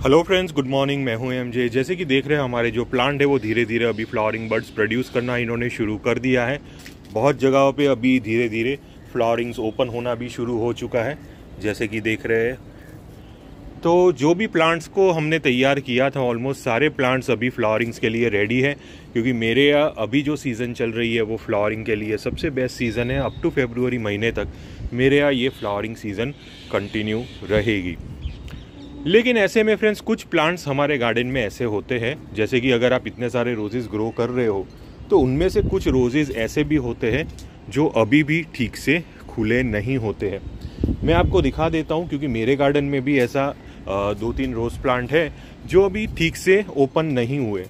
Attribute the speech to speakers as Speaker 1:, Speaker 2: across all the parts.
Speaker 1: Hello friends, good morning. मैं हूं MJ. जैसे कि देख रहे हैं हमारे जो प्लांट है वो धीरे धीरे अभी फ्लावरिंग बर्ड्स प्रोड्यूस करना इन्होंने शुरू कर दिया है। बहुत जगहों पे अभी धीरे धीरे फ्लावरिंग्स ओपन होना भी शुरू हो चुका है, जैसे कि देख रहे हैं। तो जो भी प्लांट्स को हमने तैयार किया था, ऑलमोस्ट सारे प्लांट्स अभी फ्लावरिंग्स के लिए रेडी है, क्योंकि मेरे यहाँ अभी जो सीज़न चल रही है वो फ्लावरिंग के लिए सबसे बेस्ट सीज़न है। अप टू फरवरी महीने तक मेरे यहाँ ये फ्लावरिंग सीज़न कंटिन्यू रहेगी। लेकिन ऐसे में फ्रेंड्स, कुछ प्लांट्स हमारे गार्डन में ऐसे होते हैं, जैसे कि अगर आप इतने सारे रोजेज़ ग्रो कर रहे हो तो उनमें से कुछ रोजेज़ ऐसे भी होते हैं जो अभी भी ठीक से खुले नहीं होते हैं। मैं आपको दिखा देता हूं, क्योंकि मेरे गार्डन में भी ऐसा 2-3 रोज़ प्लांट है जो अभी ठीक से ओपन नहीं हुए।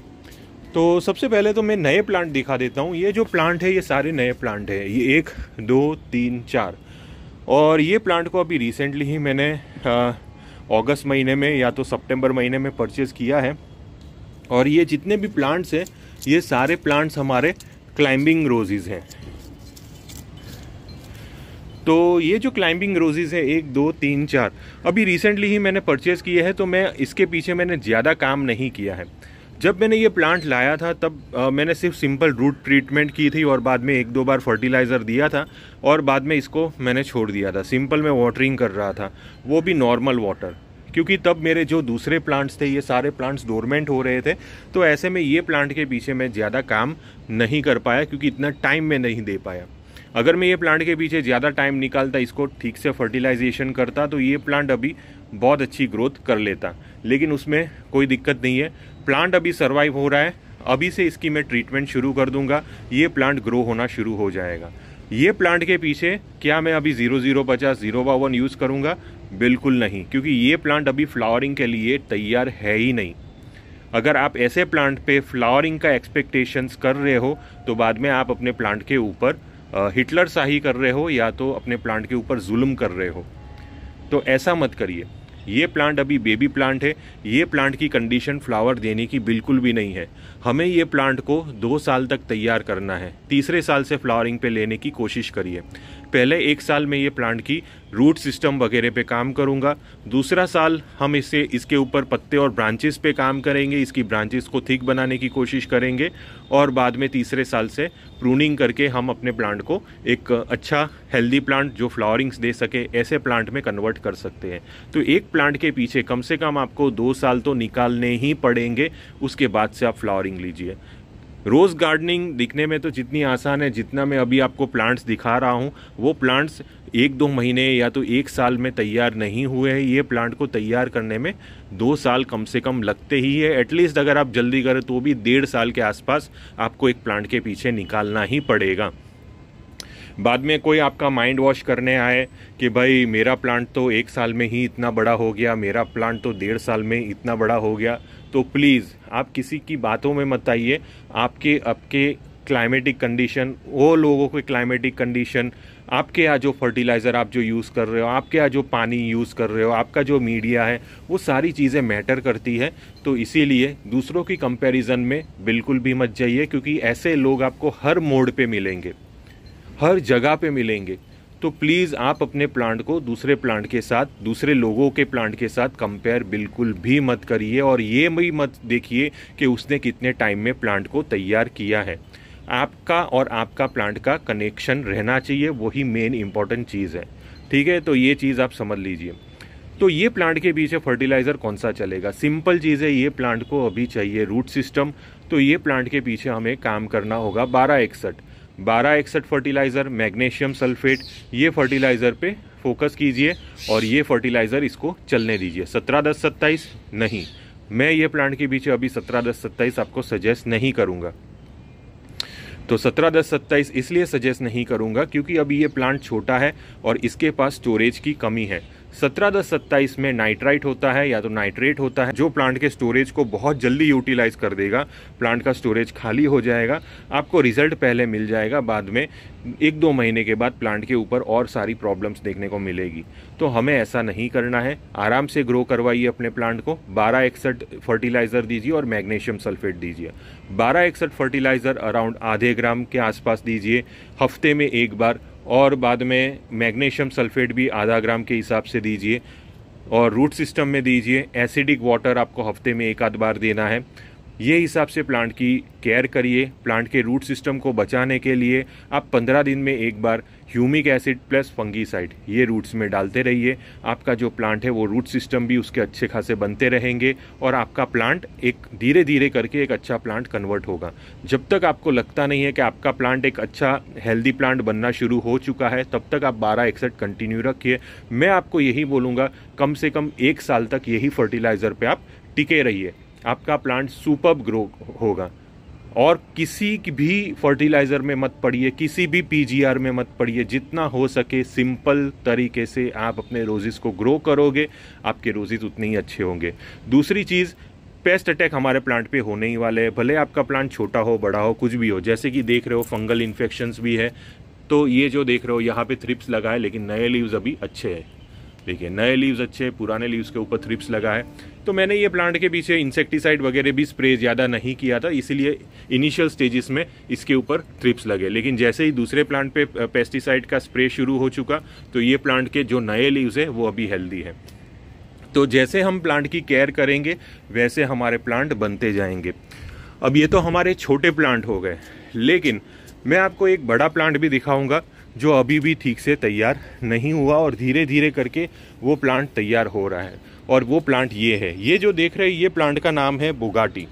Speaker 1: तो सबसे पहले तो मैं नए प्लांट दिखा देता हूँ। ये जो प्लांट है ये सारे नए प्लांट है, ये 1 2 3 4। और ये प्लांट को अभी रिसेंटली ही मैंने अगस्त महीने में या तो सितंबर महीने में परचेज़ किया है। और ये जितने भी प्लांट्स हैं ये सारे प्लांट्स हमारे क्लाइंबिंग रोजेज़ हैं। तो ये जो क्लाइंबिंग रोजेज़ है 1 2 3 4 अभी रिसेंटली ही मैंने परचेज़ किए हैं, तो मैं इसके पीछे मैंने ज़्यादा काम नहीं किया है। जब मैंने ये प्लांट लाया था तब मैंने सिर्फ सिंपल रूट ट्रीटमेंट की थी और बाद में 1-2 बार फर्टिलाइज़र दिया था और बाद में इसको मैंने छोड़ दिया था। सिंपल मैं वाटरिंग कर रहा था, वो भी नॉर्मल वाटर, क्योंकि तब मेरे जो दूसरे प्लांट्स थे ये सारे प्लांट्स डोरमेंट हो रहे थे। तो ऐसे में ये प्लांट के पीछे मैं ज़्यादा काम नहीं कर पाया, क्योंकि इतना टाइम मैं नहीं दे पाया। अगर मैं ये प्लांट के पीछे ज़्यादा टाइम निकालता, इसको ठीक से फर्टिलाइजेशन करता, तो ये प्लांट अभी बहुत अच्छी ग्रोथ कर लेता। लेकिन उसमें कोई दिक्कत नहीं है, प्लांट अभी सर्वाइव हो रहा है। अभी से इसकी मैं ट्रीटमेंट शुरू कर दूंगा, ये प्लांट ग्रो होना शुरू हो जाएगा। ये प्लांट के पीछे क्या मैं अभी 0050 0/1 यूज़ करूंगा? बिल्कुल नहीं, क्योंकि ये प्लांट अभी फ्लावरिंग के लिए तैयार है ही नहीं। अगर आप ऐसे प्लांट पे फ्लावरिंग का एक्सपेक्टेशंस कर रहे हो तो बाद में आप अपने प्लांट के ऊपर हिटलर शाही कर रहे हो, या तो अपने प्लांट के ऊपर जुल्म कर रहे हो। तो ऐसा मत करिए। ये प्लांट अभी बेबी प्लांट है, ये प्लांट की कंडीशन फ्लावर देने की बिल्कुल भी नहीं है। हमें ये प्लांट को 2 साल तक तैयार करना है। तीसरे साल से फ्लावरिंग पे लेने की कोशिश करिए। पहले 1 साल में ये प्लांट की रूट सिस्टम वगैरह पे काम करूंगा। दूसरा साल हम इसके ऊपर पत्ते और ब्रांचेस पे काम करेंगे, इसकी ब्रांचेस को थिक बनाने की कोशिश करेंगे। और बाद में तीसरे साल से प्रूनिंग करके हम अपने प्लांट को एक अच्छा हेल्दी प्लांट जो फ्लावरिंग्स दे सके ऐसे प्लांट में कन्वर्ट कर सकते हैं। तो एक प्लांट के पीछे कम से कम आपको 2 साल तो निकालने ही पड़ेंगे, उसके बाद से आप फ्लावरिंग लीजिए। रोज़ गार्डनिंग दिखने में तो जितनी आसान है, जितना मैं अभी आपको प्लांट्स दिखा रहा हूँ, वो प्लांट्स 1-2 महीने या तो 1 साल में तैयार नहीं हुए हैं। ये प्लांट को तैयार करने में 2 साल कम से कम लगते ही है। एटलीस्ट अगर आप जल्दी करें तो भी 1.5 साल के आसपास आपको एक प्लांट के पीछे निकालना ही पड़ेगा। बाद में कोई आपका माइंड वॉश करने आए कि भाई मेरा प्लांट तो 1 साल में ही इतना बड़ा हो गया, मेरा प्लांट तो 1.5 साल में इतना बड़ा हो गया, तो प्लीज़ आप किसी की बातों में मत आइए। आपके क्लाइमेटिक कंडीशन, वो लोगों के क्लाइमेटिक कंडीशन, आपके यहाँ जो फर्टिलाइज़र आप जो यूज़ कर रहे हो, आपके यहाँ जो पानी यूज़ कर रहे हो, आपका जो मीडिया है, वो सारी चीज़ें मैटर करती है। तो इसीलिए दूसरों की कंपैरिजन में बिल्कुल भी मत जाइए, क्योंकि ऐसे लोग आपको हर मोड़ पे मिलेंगे, हर जगह पे मिलेंगे। तो प्लीज़ आप अपने प्लांट को दूसरे प्लांट के साथ, दूसरे लोगों के प्लांट के साथ कंपेयर बिल्कुल भी मत करिए। और ये भी मत देखिए कि उसने कितने टाइम में प्लांट को तैयार किया है। आपका और आपका प्लांट का कनेक्शन रहना चाहिए, वही मेन इंपॉर्टेंट चीज़ है। ठीक है, तो ये चीज़ आप समझ लीजिए। तो ये प्लांट के पीछे फर्टिलाइज़र कौन सा चलेगा? सिंपल चीज़ है, ये प्लांट को अभी चाहिए रूट सिस्टम। तो ये प्लांट के पीछे हमें काम करना होगा 1261 फर्टिलाइज़र, मैग्नीशियम सल्फेट, ये फर्टिलाइज़र पे फोकस कीजिए और ये फर्टिलाइज़र इसको चलने दीजिए। 17-10-27 नहीं, मैं ये प्लांट के पीछे अभी 17-10-27 आपको सजेस्ट नहीं करूँगा। तो 17-10-27 इसलिए सजेस्ट नहीं करूँगा क्योंकि अभी ये प्लांट छोटा है और इसके पास स्टोरेज की कमी है। 17-10-27 में नाइट्राइट होता है या तो नाइट्रेट होता है, जो प्लांट के स्टोरेज को बहुत जल्दी यूटिलाइज कर देगा। प्लांट का स्टोरेज खाली हो जाएगा, आपको रिजल्ट पहले मिल जाएगा, बाद में 1-2 महीने के बाद प्लांट के ऊपर और सारी प्रॉब्लम्स देखने को मिलेगी। तो हमें ऐसा नहीं करना है, आराम से ग्रो करवाइए अपने प्लांट को। 1261 फर्टिलाइज़र दीजिए और मैग्नीशियम सल्फेट दीजिए। 1261 फर्टिलाइज़र अराउंड आधे ग्राम के आसपास दीजिए हफ्ते में 1 बार, और बाद में मैग्नीशियम सल्फेट भी आधा ग्राम के हिसाब से दीजिए। और रूट सिस्टम में दीजिए। एसिडिक वाटर आपको हफ्ते में 1 आध बार देना है। ये हिसाब से प्लांट की केयर करिए। प्लांट के रूट सिस्टम को बचाने के लिए आप 15 दिन में 1 बार ह्यूमिक एसिड प्लस फंगीसाइड ये रूट्स में डालते रहिए। आपका जो प्लांट है वो रूट सिस्टम भी उसके अच्छे खासे बनते रहेंगे और आपका प्लांट एक धीरे धीरे करके एक अच्छा प्लांट कन्वर्ट होगा। जब तक आपको लगता नहीं है कि आपका प्लांट एक अच्छा हेल्दी प्लांट बनना शुरू हो चुका है, तब तक आप 1261 कंटिन्यू रखिए। मैं आपको यही बोलूँगा, कम से कम 1 साल तक यही फर्टिलाइज़र पे आप टिके रहिए। आपका प्लांट सुपर्ब ग्रो होगा। और किसी भी फर्टिलाइज़र में मत पड़िए, किसी भी पीजीआर में मत पड़िए। जितना हो सके सिंपल तरीके से आप अपने रोजेस को ग्रो करोगे, आपके रोजेस उतने ही अच्छे होंगे। दूसरी चीज़, पेस्ट अटैक हमारे प्लांट पे होने ही वाले हैं, भले आपका प्लांट छोटा हो बड़ा हो कुछ भी हो। जैसे कि देख रहे हो फंगल इन्फेक्शंस भी है। तो ये जो देख रहे हो यहाँ पे थ्रिप्स लगा है, लेकिन नए लीव्स अभी अच्छे हैं। देखिए नए लीव्स अच्छे, पुराने लीव्स के ऊपर थ्रिप्स लगा है। तो मैंने ये प्लांट के पीछे इंसेक्टिसाइड वगैरह भी स्प्रे ज़्यादा नहीं किया था, इसीलिए इनिशियल स्टेजेस में इसके ऊपर थ्रिप्स लगे। लेकिन जैसे ही दूसरे प्लांट पे पेस्टिसाइड का स्प्रे शुरू हो चुका, तो ये प्लांट के जो नए लीव्स है वो अभी हेल्दी है। तो जैसे हम प्लांट की केयर करेंगे वैसे हमारे प्लांट बनते जाएंगे। अब ये तो हमारे छोटे प्लांट हो गए, लेकिन मैं आपको एक बड़ा प्लांट भी दिखाऊंगा जो अभी भी ठीक से तैयार नहीं हुआ और धीरे धीरे करके वो प्लांट तैयार हो रहा है। और वो प्लांट ये है, ये जो देख रहे हैं, ये प्लांट का नाम है बुगाटी।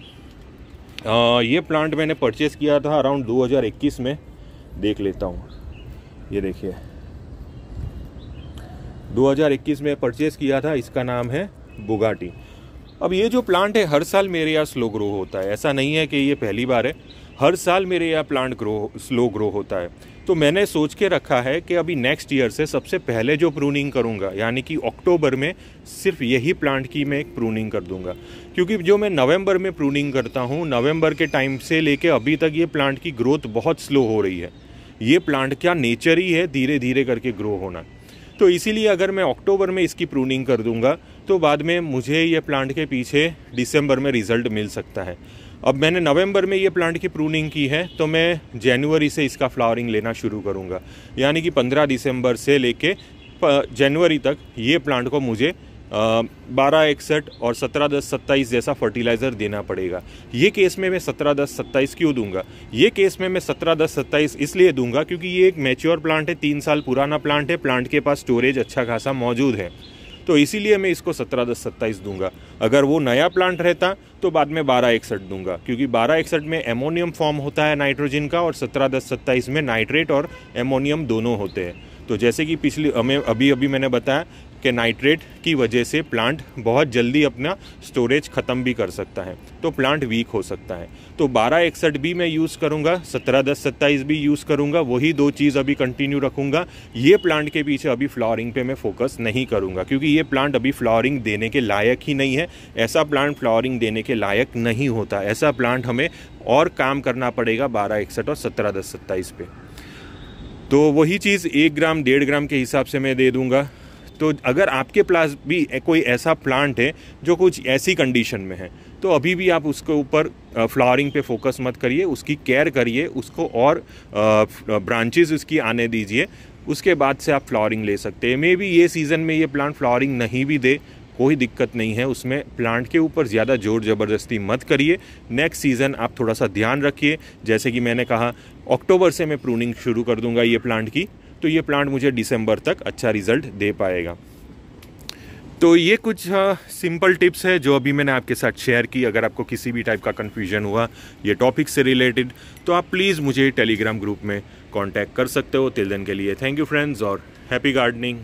Speaker 1: ये प्लांट मैंने परचेस किया था अराउंड 2021 में। देख लेता हूँ, ये देखिए 2021 में परचेस किया था। इसका नाम है बुगाटी। अब ये जो प्लांट है हर साल मेरे यहाँ स्लो ग्रो होता है, ऐसा नहीं है कि ये पहली बार है। हर साल मेरे यहाँ प्लांट स्लो ग्रो होता है। तो मैंने सोच के रखा है कि अभी नेक्स्ट ईयर से सबसे पहले जो प्रूनिंग करूंगा, यानी कि अक्टूबर में सिर्फ यही प्लांट की मैं एक प्रूनिंग कर दूंगा। क्योंकि जो मैं नवंबर में प्रूनिंग करता हूँ, नवंबर के टाइम से लेके अभी तक ये प्लांट की ग्रोथ बहुत स्लो हो रही है। ये प्लांट क्या नेचर ही है धीरे धीरे करके ग्रो होना। तो इसीलिए अगर मैं अक्टूबर में इसकी प्रूनिंग कर दूंगा तो बाद में मुझे ये प्लांट के पीछे दिसंबर में रिजल्ट मिल सकता है। अब मैंने नवंबर में ये प्लांट की प्रूनिंग की है, तो मैं जनवरी से इसका फ्लावरिंग लेना शुरू करूंगा। यानी कि 15 दिसंबर से लेके जनवरी तक ये प्लांट को मुझे 1261 और 17-10-27 जैसा फर्टिलाइज़र देना पड़ेगा। ये केस में मैं 17-10-27 क्यों दूंगा? ये केस में मैं 17-10-27 इसलिए दूंगा क्योंकि ये एक मैच्योर प्लांट है, 3 साल पुराना प्लांट है, प्लांट के पास स्टोरेज अच्छा खासा मौजूद है। तो इसीलिए मैं इसको 17-10-27 दूंगा। अगर वो नया प्लांट रहता तो बाद में 1261 दूंगा, क्योंकि 1261 में एमोनियम फॉर्म होता है नाइट्रोजन का, और 17-10-27 में नाइट्रेट और एमोनियम दोनों होते हैं। तो जैसे कि अभी मैंने बताया कि नाइट्रेट की वजह से प्लांट बहुत जल्दी अपना स्टोरेज ख़त्म भी कर सकता है, तो प्लांट वीक हो सकता है। तो 1261 भी मैं यूज़ करूँगा, 17-10-27 भी यूज़ करूँगा, वही 2 चीज़ अभी कंटिन्यू रखूँगा। ये प्लांट के पीछे अभी फ्लावरिंग पे मैं फोकस नहीं करूँगा, क्योंकि ये प्लांट अभी फ्लावरिंग देने के लायक ही नहीं है। ऐसा प्लांट फ्लावरिंग देने के लायक नहीं होता। ऐसा प्लांट हमें और काम करना पड़ेगा 1261 और 17-10-27 पे। तो वही चीज़ 1 ग्राम 1.5 ग्राम के हिसाब से मैं दे दूँगा। तो अगर आपके पास भी कोई ऐसा प्लांट है जो कुछ ऐसी कंडीशन में है, तो अभी भी आप उसके ऊपर फ्लावरिंग पे फोकस मत करिए, उसकी केयर करिए, उसको और ब्रांचेस उसकी आने दीजिए, उसके बाद से आप फ्लावरिंग ले सकते हैं। मे बी ये सीज़न में ये प्लांट फ्लावरिंग नहीं भी दे, कोई दिक्कत नहीं है उसमें। प्लांट के ऊपर ज़्यादा जोर ज़बरदस्ती मत करिए। नेक्स्ट सीज़न आप थोड़ा सा ध्यान रखिए। जैसे कि मैंने कहा, अक्टूबर से मैं प्रूनिंग शुरू कर दूंगा ये प्लांट की, तो ये प्लांट मुझे दिसंबर तक अच्छा रिजल्ट दे पाएगा। तो ये कुछ सिंपल टिप्स है जो अभी मैंने आपके साथ शेयर की। अगर आपको किसी भी टाइप का कन्फ्यूजन हुआ ये टॉपिक से रिलेटेड, तो आप प्लीज़ मुझे टेलीग्राम ग्रुप में कांटेक्ट कर सकते हो। टिल देन के लिए थैंक यू फ्रेंड्स, और हैप्पी गार्डनिंग।